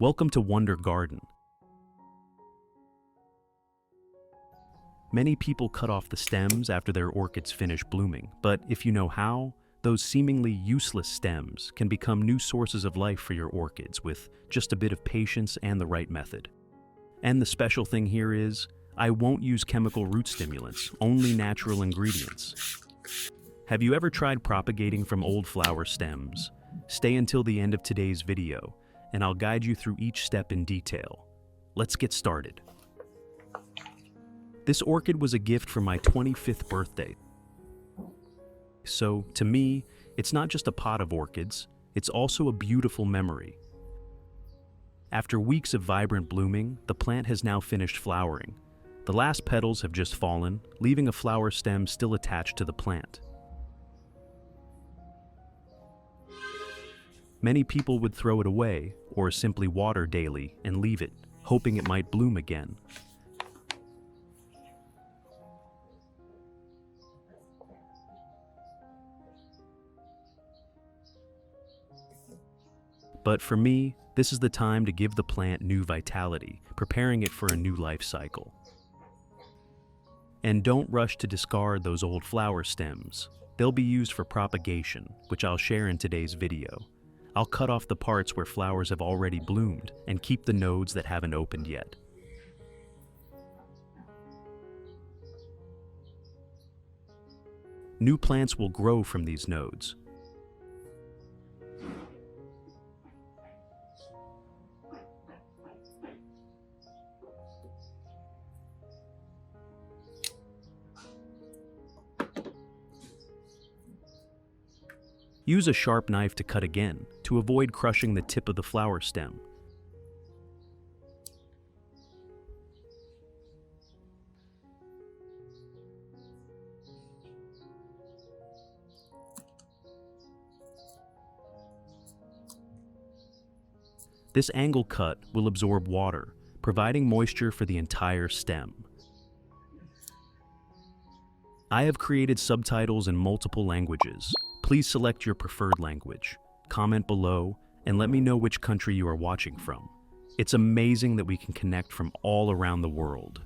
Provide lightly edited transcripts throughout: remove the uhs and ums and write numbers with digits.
Welcome to Wonder Garden. Many people cut off the stems after their orchids finish blooming, but if you know how, those seemingly useless stems can become new sources of life for your orchids with just a bit of patience and the right method. And the special thing here is, I won't use chemical root stimulants, only natural ingredients. Have you ever tried propagating from old flower stems? Stay until the end of today's video, and I'll guide you through each step in detail. Let's get started. This orchid was a gift for my 25th birthday. So, to me, it's not just a pot of orchids, it's also a beautiful memory. After weeks of vibrant blooming, the plant has now finished flowering. The last petals have just fallen, leaving a flower stem still attached to the plant. Many people would throw it away, or simply water daily and leave it, hoping it might bloom again. But for me, this is the time to give the plant new vitality, preparing it for a new life cycle. And don't rush to discard those old flower stems. They'll be used for propagation, which I'll share in today's video. I'll cut off the parts where flowers have already bloomed and keep the nodes that haven't opened yet. New plants will grow from these nodes. Use a sharp knife to cut again, to avoid crushing the tip of the flower stem. This angle cut will absorb water, providing moisture for the entire stem. I have created subtitles in multiple languages. Please select your preferred language, comment below, and let me know which country you are watching from. It's amazing that we can connect from all around the world.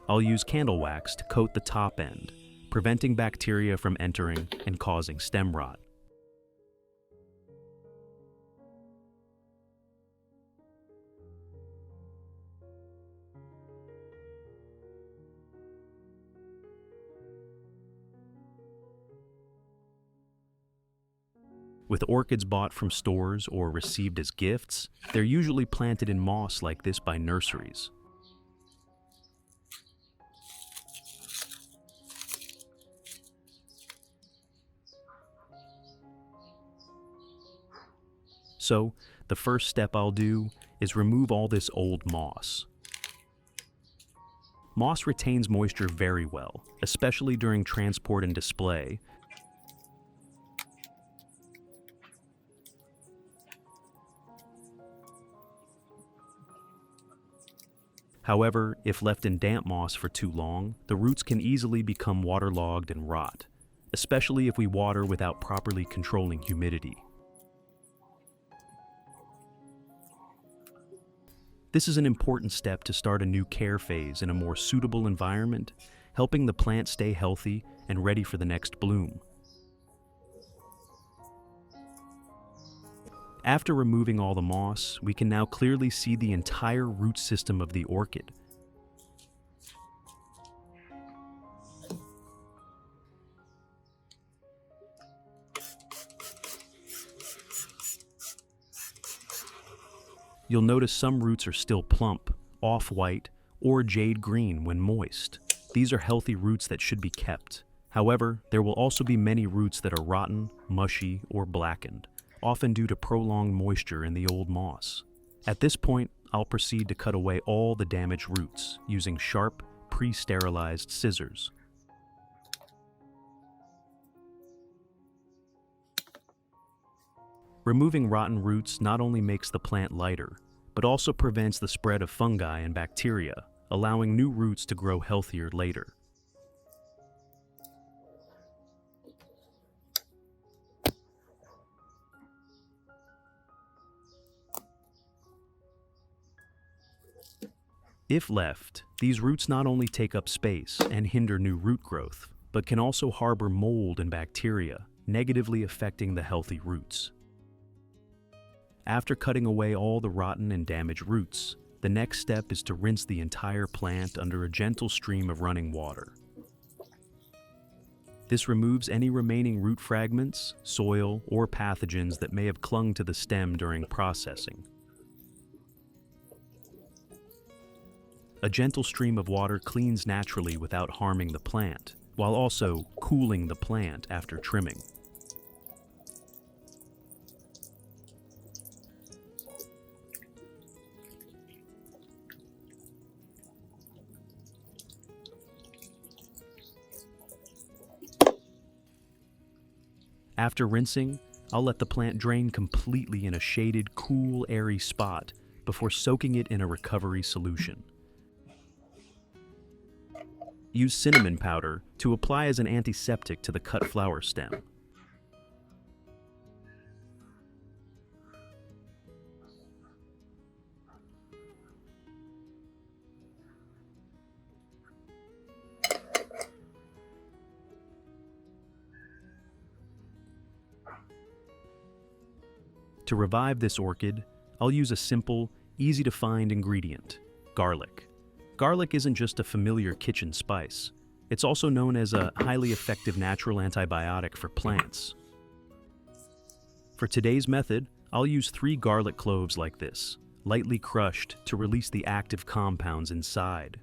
I'll use candle wax to coat the top end, preventing bacteria from entering and causing stem rot. With orchids bought from stores or received as gifts, they're usually planted in moss like this by nurseries. So, the first step I'll do is remove all this old moss. Moss retains moisture very well, especially during transport and display. However, if left in damp moss for too long, the roots can easily become waterlogged and rot, especially if we water without properly controlling humidity. This is an important step to start a new care phase in a more suitable environment, helping the plant stay healthy and ready for the next bloom. After removing all the moss, we can now clearly see the entire root system of the orchid. You'll notice some roots are still plump, off-white, or jade green when moist. These are healthy roots that should be kept. However, there will also be many roots that are rotten, mushy, or blackened, often due to prolonged moisture in the old moss. At this point, I'll proceed to cut away all the damaged roots using sharp, pre-sterilized scissors. Removing rotten roots not only makes the plant lighter, but also prevents the spread of fungi and bacteria, allowing new roots to grow healthier later. If left, these roots not only take up space and hinder new root growth, but can also harbor mold and bacteria, negatively affecting the healthy roots. After cutting away all the rotten and damaged roots, the next step is to rinse the entire plant under a gentle stream of running water. This removes any remaining root fragments, soil, or pathogens that may have clung to the stem during processing. A gentle stream of water cleans naturally without harming the plant, while also cooling the plant after trimming. After rinsing, I'll let the plant drain completely in a shaded, cool, airy spot before soaking it in a recovery solution. Use cinnamon powder to apply as an antiseptic to the cut flower stem. To revive this orchid, I'll use a simple, easy-to-find ingredient: garlic. Garlic isn't just a familiar kitchen spice. It's also known as a highly effective natural antibiotic for plants. For today's method, I'll use 3 garlic cloves like this, lightly crushed to release the active compounds inside.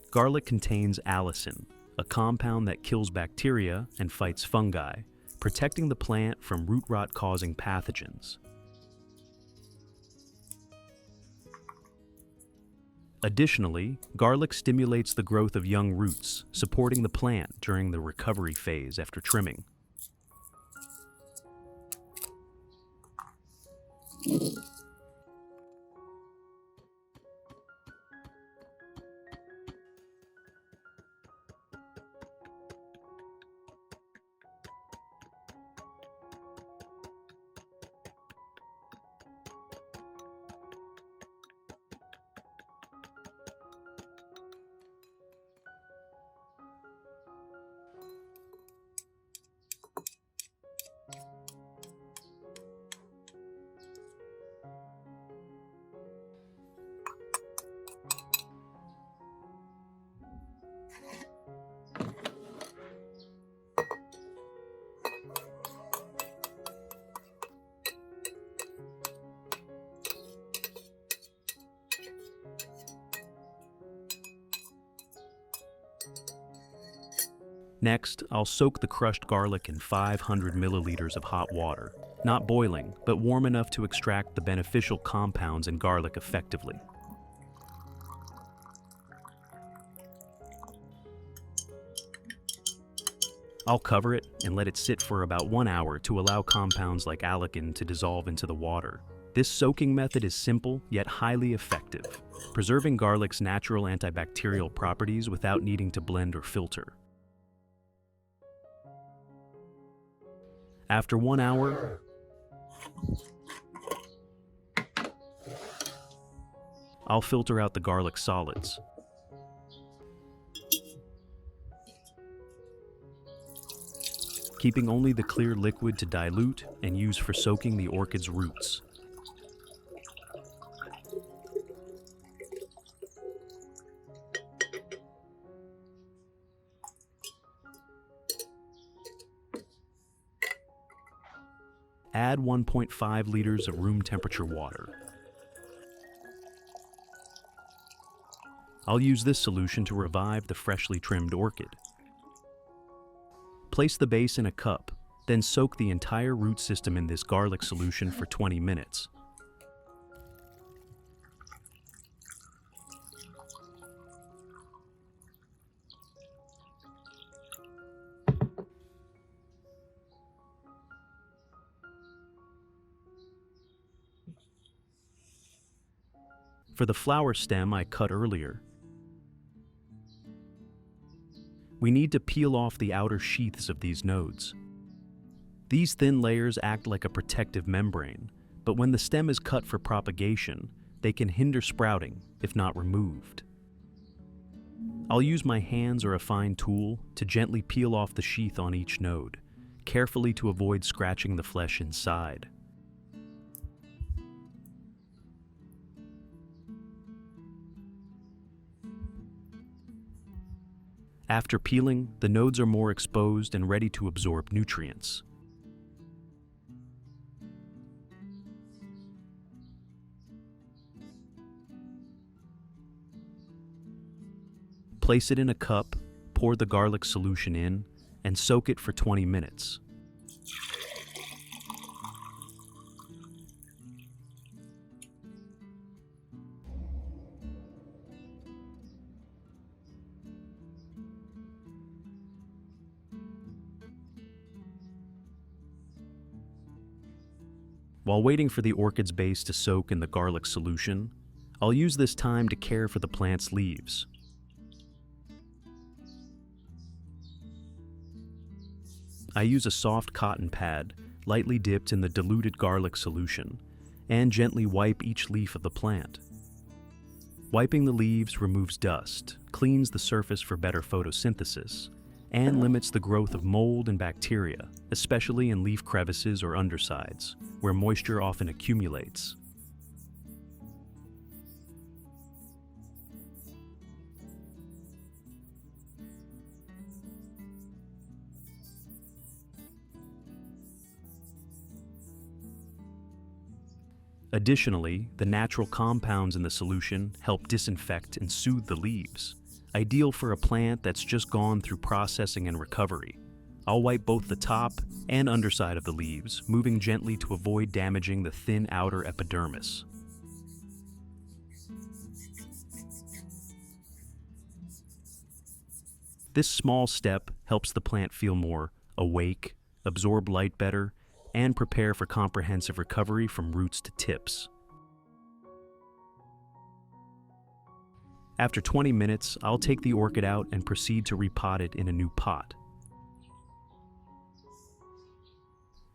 Garlic contains allicin, a compound that kills bacteria and fights fungi, protecting the plant from root rot causing pathogens. Additionally, garlic stimulates the growth of young roots, supporting the plant during the recovery phase after trimming. Next, I'll soak the crushed garlic in 500 milliliters of hot water, not boiling, but warm enough to extract the beneficial compounds in garlic effectively. I'll cover it and let it sit for about 1 hour to allow compounds like allicin to dissolve into the water. This soaking method is simple yet highly effective, preserving garlic's natural antibacterial properties without needing to blend or filter. After 1 hour, I'll filter out the garlic solids. Keeping only the clear liquid to dilute and use for soaking the orchid's roots. Add 1.5 liters of room temperature water. I'll use this solution to revive the freshly trimmed orchid. Place the base in a cup, then soak the entire root system in this garlic solution for 20 minutes. For the flower stem I cut earlier, we need to peel off the outer sheaths of these nodes. These thin layers act like a protective membrane, but when the stem is cut for propagation, they can hinder sprouting, if not removed. I'll use my hands or a fine tool to gently peel off the sheath on each node, carefully to avoid scratching the flesh inside. After peeling, the nodes are more exposed and ready to absorb nutrients. Place it in a cup, pour the garlic solution in, and soak it for 20 minutes. While waiting for the orchid's base to soak in the garlic solution, I'll use this time to care for the plant's leaves. I use a soft cotton pad, lightly dipped in the diluted garlic solution, and gently wipe each leaf of the plant. Wiping the leaves removes dust, cleans the surface for better photosynthesis, and limits the growth of mold and bacteria, especially in leaf crevices or undersides, where moisture often accumulates. Additionally, the natural compounds in the solution help disinfect and soothe the leaves, ideal for a plant that's just gone through processing and recovery. I'll wipe both the top and underside of the leaves, moving gently to avoid damaging the thin outer epidermis. This small step helps the plant feel more awake, absorb light better, and prepare for comprehensive recovery from roots to tips. After 20 minutes, I'll take the orchid out and proceed to repot it in a new pot.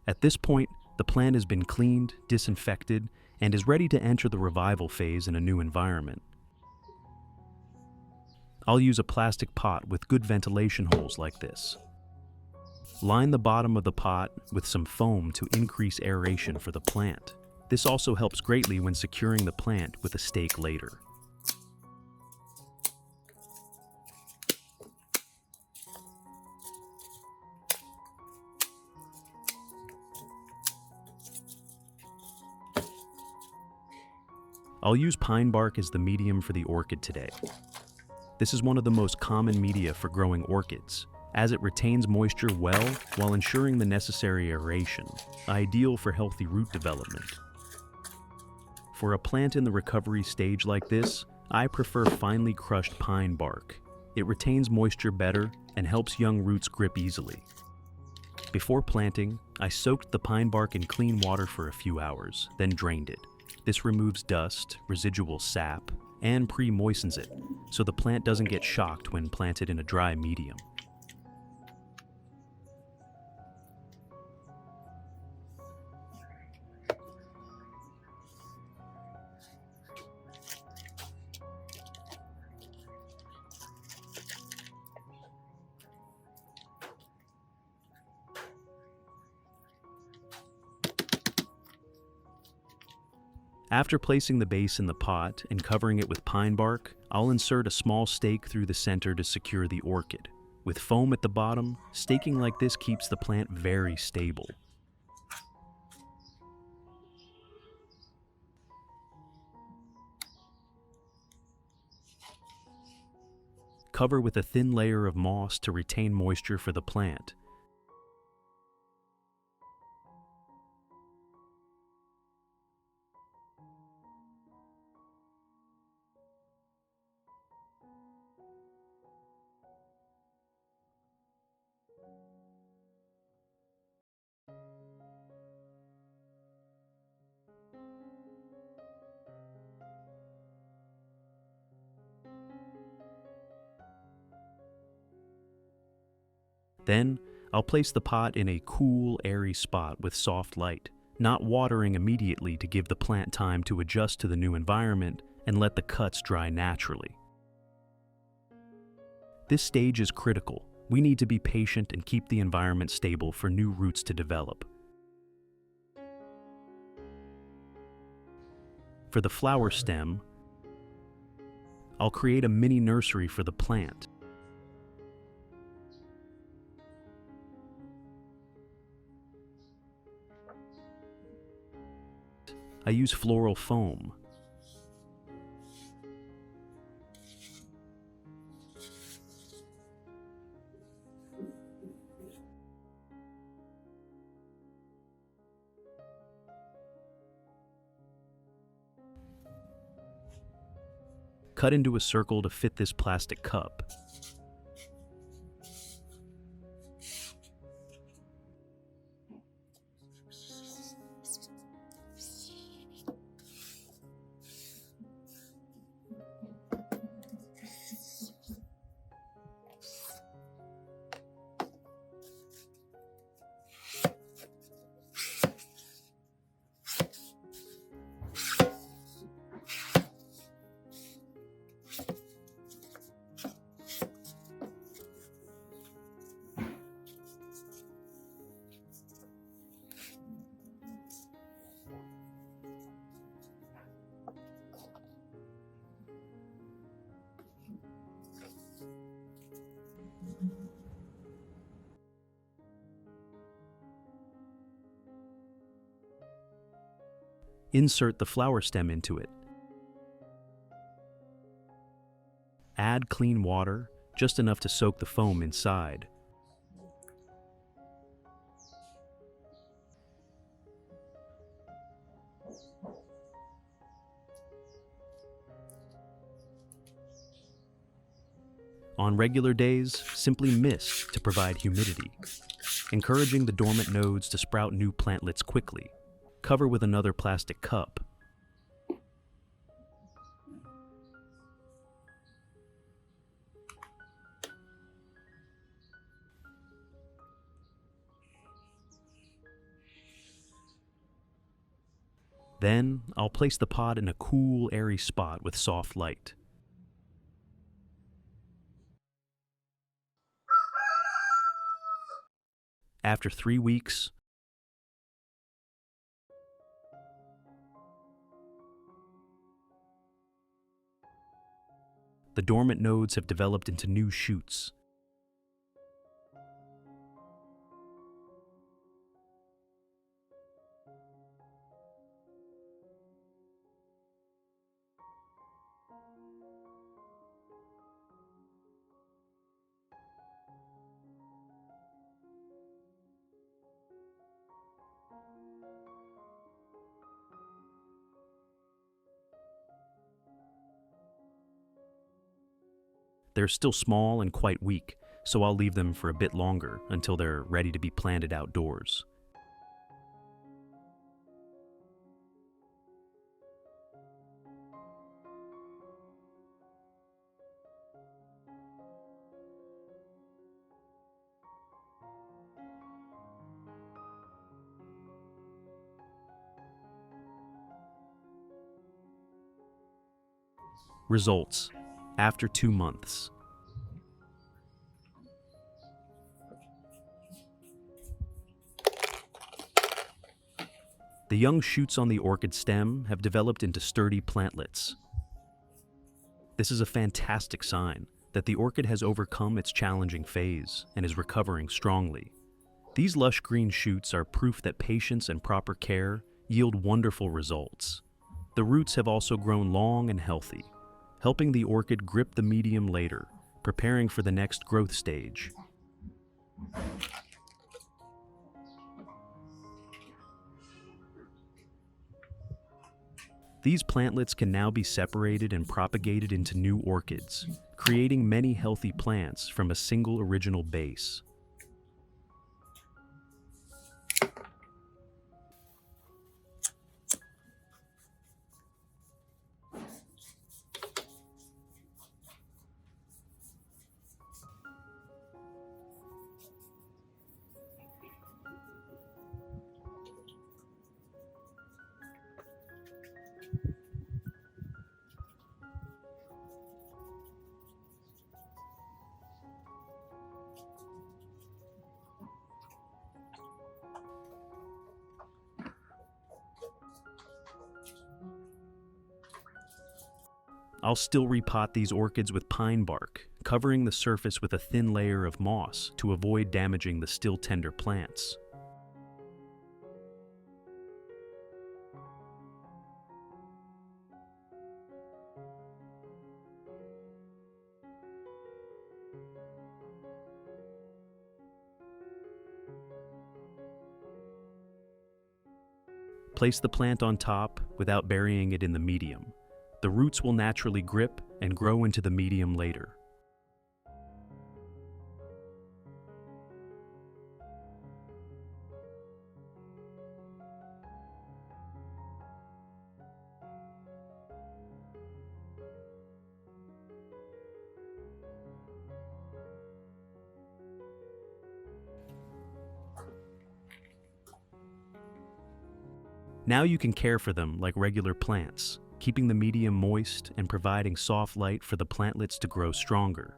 At this point, the plant has been cleaned, disinfected, and is ready to enter the revival phase in a new environment. I'll use a plastic pot with good ventilation holes like this. Line the bottom of the pot with some foam to increase aeration for the plant. This also helps greatly when securing the plant with a stake later. I'll use pine bark as the medium for the orchid today. This is one of the most common media for growing orchids, as it retains moisture well while ensuring the necessary aeration, ideal for healthy root development. For a plant in the recovery stage like this, I prefer finely crushed pine bark. It retains moisture better and helps young roots grip easily. Before planting, I soaked the pine bark in clean water for a few hours, then drained it. This removes dust, residual sap, and pre-moistens it, so the plant doesn't get shocked when planted in a dry medium. After placing the base in the pot and covering it with pine bark, I'll insert a small stake through the center to secure the orchid. With foam at the bottom, staking like this keeps the plant very stable. Cover with a thin layer of moss to retain moisture for the plant. Then, I'll place the pot in a cool, airy spot with soft light, not watering immediately to give the plant time to adjust to the new environment and let the cuts dry naturally. This stage is critical. We need to be patient and keep the environment stable for new roots to develop. For the flower stem, I'll create a mini nursery for the plant. I use floral foam. Cut into a circle to fit this plastic cup. Insert the flower stem into it. Add clean water, just enough to soak the foam inside. On regular days, simply mist to provide humidity, encouraging the dormant nodes to sprout new plantlets quickly. Cover with another plastic cup. Then, I'll place the pot in a cool, airy spot with soft light. After 3 weeks, the dormant nodes have developed into new shoots. They're still small and quite weak, so I'll leave them for a bit longer until they're ready to be planted outdoors. Results after 2 months. The young shoots on the orchid stem have developed into sturdy plantlets. This is a fantastic sign that the orchid has overcome its challenging phase and is recovering strongly. These lush green shoots are proof that patience and proper care yield wonderful results. The roots have also grown long and healthy, helping the orchid grip the medium later, preparing for the next growth stage. These plantlets can now be separated and propagated into new orchids, creating many healthy plants from a single original base. I'll still repot these orchids with pine bark, covering the surface with a thin layer of moss to avoid damaging the still tender plants. Place the plant on top without burying it in the medium. The roots will naturally grip and grow into the medium later. Now you can care for them like regular plants, keeping the medium moist and providing soft light for the plantlets to grow stronger.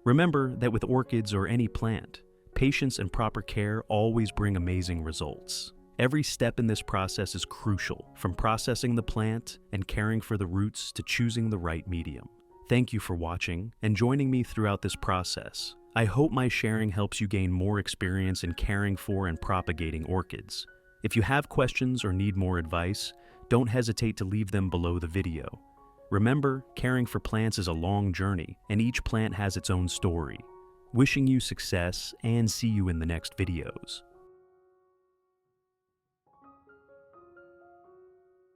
Remember that with orchids or any plant, patience and proper care always bring amazing results. Every step in this process is crucial, from processing the plant and caring for the roots to choosing the right medium. Thank you for watching and joining me throughout this process. I hope my sharing helps you gain more experience in caring for and propagating orchids. If you have questions or need more advice, don't hesitate to leave them below the video. Remember, caring for plants is a long journey, and each plant has its own story. Wishing you success and see you in the next videos.